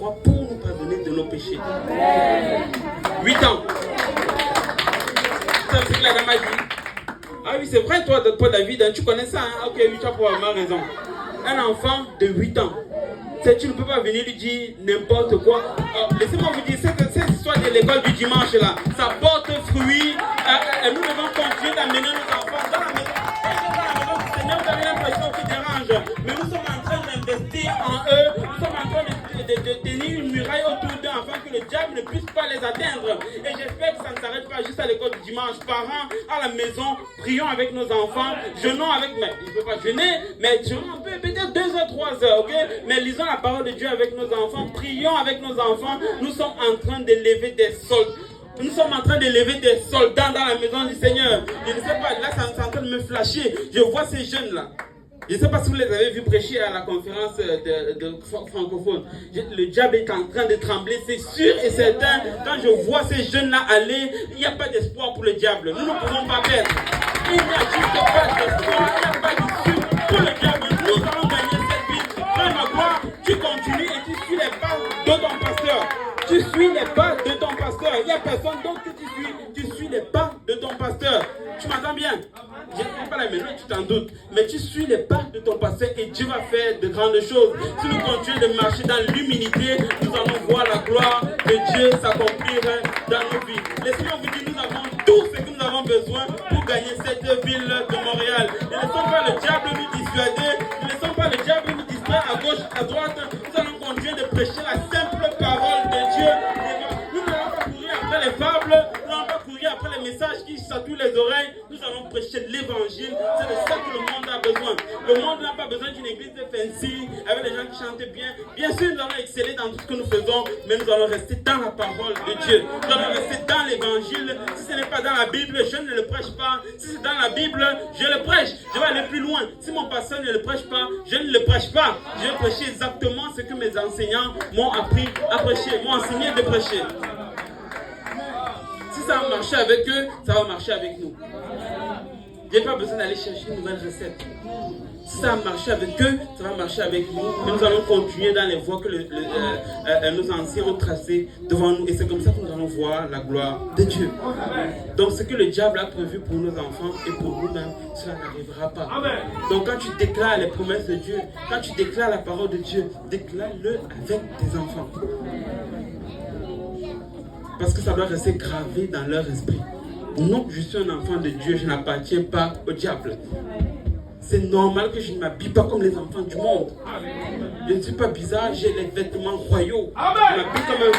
croix pour nous pardonner de nos péchés. 8 ans. C'est ce que la dame a dit. Ah oui, c'est vrai, toi David, hein, tu connais ça, hein? Ok, oui, tu as probablement raison. Un enfant de 8 ans. Tu ne peux pas venir lui dire n'importe quoi. Laissez-moi vous dire, cette histoire de l'école du dimanche là, ça porte fruit. Nous devons continuer d'amener nos enfants dans la maison du Seigneur. Vous avez l'impression qu'ils dérangent, mais nous sommes en train d'investir en eux. Nous sommes en train de tenir une muraille autour d'eux afin que le diable ne puisse pas les atteindre. Et j'espère que ça ne s'arrête pas juste à l'école du dimanche. Parents, à la maison, prions avec nos enfants, jeûnons avec, mais il ne peut pas jeûner, mais jeûnons peut-être 2 heures, 3 heures, ok? Mais lisons la parole de Dieu avec nos enfants, prions avec nos enfants. Nous sommes en train de lever des soldats. Nous sommes en train de lever des soldats dans la maison du Seigneur. Je ne sais pas, là ça est en train de me flasher. Je vois ces jeunes-là. Je ne sais pas si vous les avez vus prêcher à la conférence de francophone. Le diable est en train de trembler, c'est sûr et certain. Quand je vois ces jeunes-là aller, il n'y a pas d'espoir pour le diable. Nous ne pouvons pas perdre. Il n'y a juste pas d'espoir, il n'y a pas d'issue pour le diable. Nous allons gagner cette vie. Frère Magloire, tu continues et tu suis les pas de ton pasteur. Tu suis les pas de ton pasteur. Il n'y a personne d'autre que tu suis. Tu suis les pas de ton pasteur. Tu m'entends bien? Je ne sais pas la maison, tu t'en doutes. Mais tu suis les pas de ton pasteur et Dieu va faire de grandes choses. Si nous continuons de marcher dans l'humilité, nous allons voir la gloire de Dieu s'accomplir dans nos vies. Laissez-moi vous dire, nous avons tout ce que nous avons besoin pour gagner cette ville de Montréal. Ne laissons pas le diable nous dissuader. Ne laissons pas le diable nous distraire à gauche, à droite. Nous allons continuer de prêcher la simple parole de Dieu. Nous n'allons pas courir après les fables. Nous n'allons pas courir après les messages qui chatouillent les oreilles. Nous allons prêcher l'évangile. C'est de ça que le monde a besoin. Le monde n'a pas besoin d'une église de fancy avec des gens qui chantent bien. Bien sûr, nous allons exceller dans tout ce que nous faisons, mais nous allons rester dans la parole de Dieu. Nous allons rester dans l'évangile. Si ce n'est pas dans la Bible, je ne le prêche pas. Si c'est dans la Bible, je le prêche. Je vais aller plus loin. Si mon pasteur ne le prêche pas, je ne le prêche pas. Je vais prêcher exactement ce que mes enseignants m'ont appris à prêcher, m'ont enseigné de prêcher. Si ça a marché avec eux, ça va marcher avec nous. Je n'ai pas besoin d'aller chercher une nouvelle recette. Si ça a marché avec eux, ça va marcher avec nous. Mais nous allons continuer dans les voies que nos anciens ont tracées devant nous. Et c'est comme ça que nous allons voir la gloire de Dieu. Donc ce que le diable a prévu pour nos enfants et pour nous-mêmes, cela n'arrivera pas. Donc quand tu déclares les promesses de Dieu, quand tu déclares la parole de Dieu, déclare-le avec tes enfants. Parce que ça doit rester gravé dans leur esprit. Non, je suis un enfant de Dieu, je n'appartiens pas au diable. C'est normal que je ne m'habille pas comme les enfants du monde. Je ne suis pas bizarre, j'ai les vêtements royaux. Je m'habille comme un